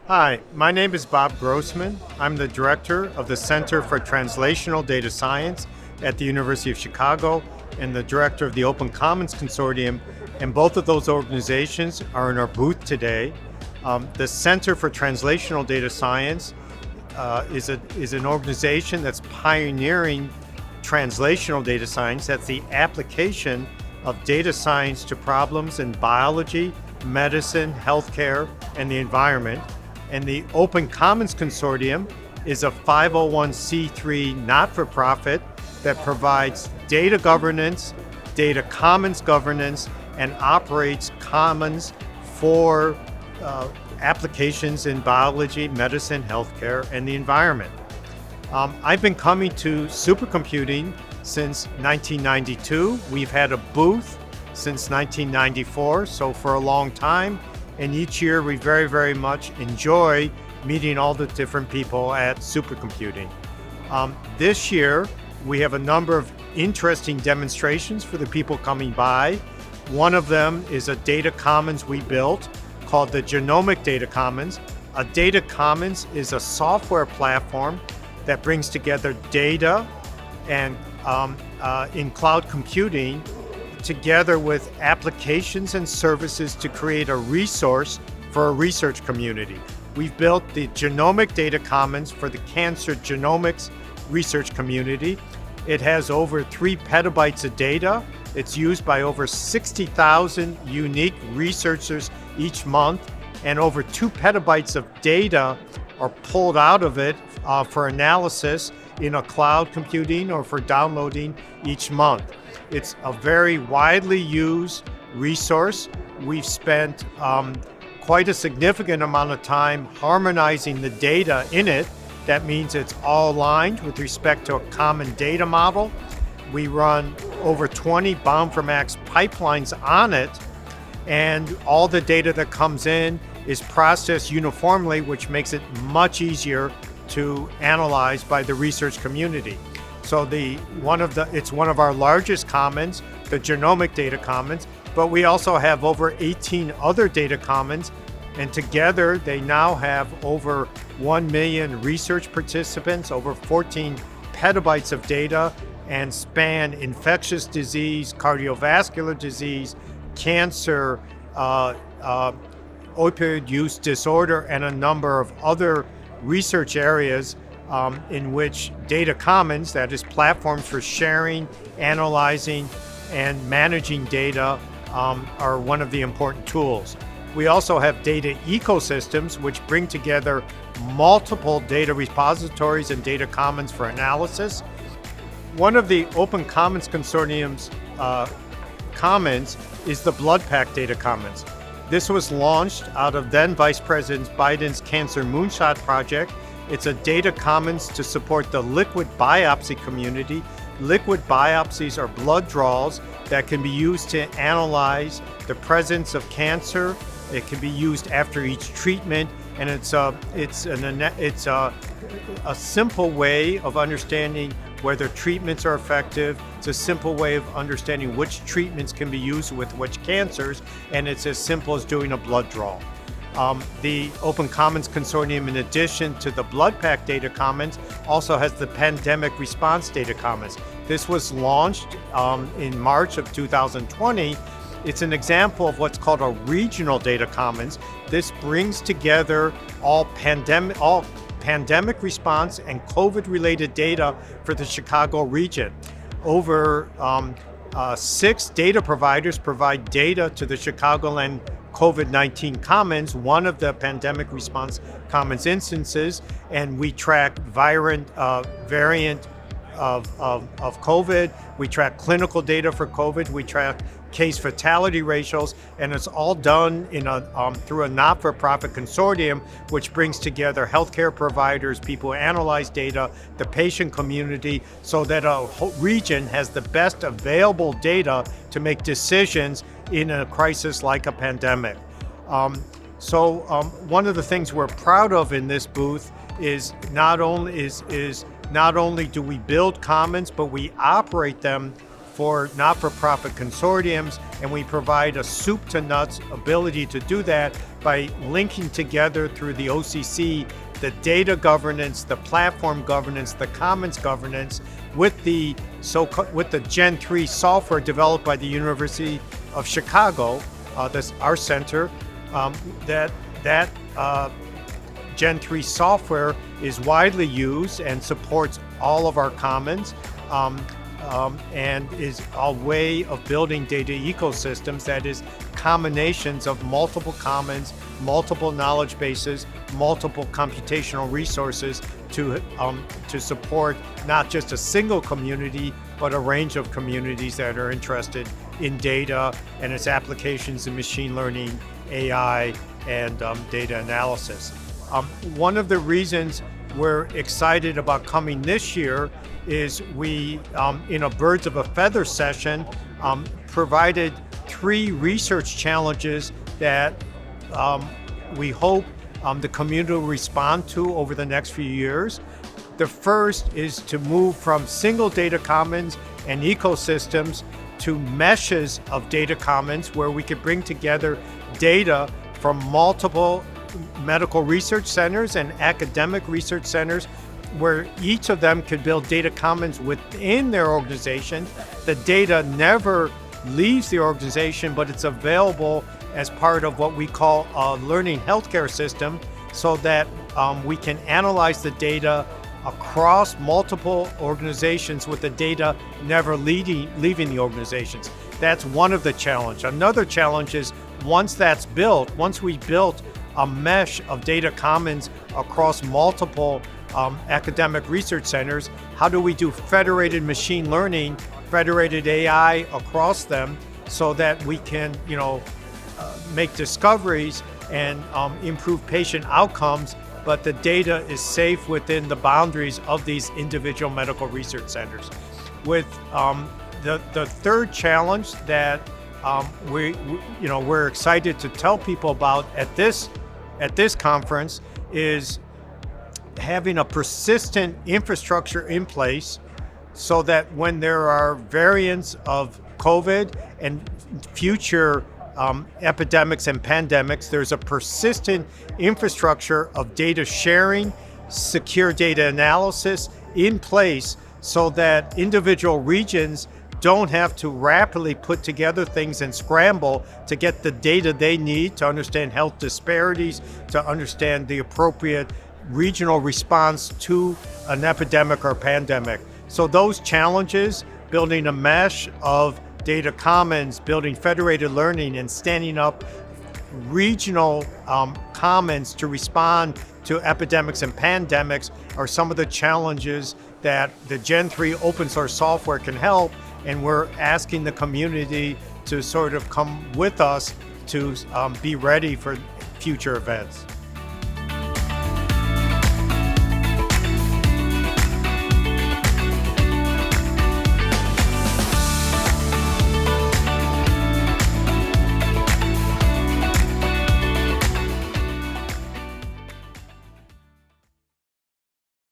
Hi, my name is Bob Grossman. I'm the director of the Center for Translational Data Science at the University of Chicago and the director of the Open Commons Consortium, and both of those organizations are in our booth today. The Center for Translational Data Science is an organization that's pioneering translational data science. That's the application of data science to problems in biology, medicine, healthcare, and the environment. And the Open Commons Consortium is a 501c3 not-for-profit that provides data governance, data commons governance, and operates commons for applications in biology, medicine, healthcare, and the environment. I've been coming to supercomputing since 1992. We've had a booth since 1994, so for a long time. And each year we very, very much enjoy meeting all the different people at supercomputing. This year, we have a number of interesting demonstrations for the people coming by. One of them is a data commons we built called the Genomic Data Commons. A data commons is a software platform that brings together data and in cloud computing together with applications and services to create a resource for a research community. We've built the Genomic Data Commons for the cancer genomics research community. It has over 3 petabytes of data. It's used by over 60,000 unique researchers each month, and over 2 petabytes of data are pulled out of it for analysis in a cloud computing or for downloading each month. It's a very widely used resource. We've spent quite a significant amount of time harmonizing the data in it. That means it's all aligned with respect to a common data model. We run over 20 Bound-for-Max pipelines on it, and all the data that comes in is processed uniformly, which makes it much easier to analyze by the research community. So it's one of our largest commons, the Genomic Data Commons, but we also have over 18 other data commons, and together they now have over 1 million research participants, over 14 petabytes of data, and span infectious disease, cardiovascular disease, cancer, opioid use disorder, and a number of other research areas in which data commons, that is platforms for sharing, analyzing, and managing data, are one of the important tools. We also have data ecosystems which bring together multiple data repositories and data commons for analysis. One of the Open Commons Consortium's commons is the BloodPack Data Commons. This was launched out of then Vice President Biden's Cancer Moonshot Project. It's a data commons to support the liquid biopsy community. Liquid biopsies are blood draws that can be used to analyze the presence of cancer. It can be used after each treatment, and it's a simple way of understanding whether treatments are effective. It's a simple way of understanding which treatments can be used with which cancers, and it's as simple as doing a blood draw. The Open Commons Consortium, in addition to the BloodPack Data Commons, also has the Pandemic Response Data Commons. This was launched in March of 2020. It's an example of what's called a regional data commons. This brings together all pandemic response and COVID-related data for the Chicago region. Over 6 data providers provide data to the Chicagoland COVID-19 Commons, one of the pandemic response commons instances, and we track variant of COVID. We track clinical data for COVID. We track case fatality ratios, and it's all done through a not-for-profit consortium, which brings together healthcare providers, people who analyze data, the patient community, so that a whole region has the best available data to make decisions in a crisis like a pandemic. One of the things we're proud of in this booth is not only do we build commons, but we operate them for not-for-profit consortiums, and we provide a soup to nuts ability to do that by linking together through the OCC the data governance, the platform governance, the commons governance with the Gen 3 software developed by the University of Chicago, our center. That Gen 3 software is widely used and supports all of our commons, and is a way of building data ecosystems that is combinations of multiple commons, multiple knowledge bases, multiple computational resources to support not just a single community, but a range of communities that are interested in data and its applications in machine learning, AI, and data analysis. One of the reasons we're excited about coming this year is we, in a Birds of a Feather session, provided 3 research challenges that we hope the community will respond to over the next few years. The first is to move from single data commons and ecosystems to meshes of data commons where we could bring together data from multiple medical research centers and academic research centers, where each of them could build data commons within their organization. The data never leaves the organization, but it's available as part of what we call a learning healthcare system, so that we can analyze the data across multiple organizations with the data never leaving the organizations. That's one of the challenges. Another challenge is once we built a mesh of data commons across multiple academic research centers, how do we do federated machine learning, federated AI across them, so that we can, make discoveries and improve patient outcomes, but the data is safe within the boundaries of these individual medical research centers. With the third challenge that we're excited to tell people about at this conference is having a persistent infrastructure in place, so that when there are variants of COVID and future epidemics and pandemics, there's a persistent infrastructure of data sharing, secure data analysis in place, so that individual regions don't have to rapidly put together things and scramble to get the data they need to understand health disparities, to understand the appropriate regional response to an epidemic or pandemic. So those challenges, building a mesh of data commons, building federated learning, and standing up regional commons to respond to epidemics and pandemics, are some of the challenges that the Gen 3 open source software can help. And we're asking the community to sort of come with us to be ready for future events.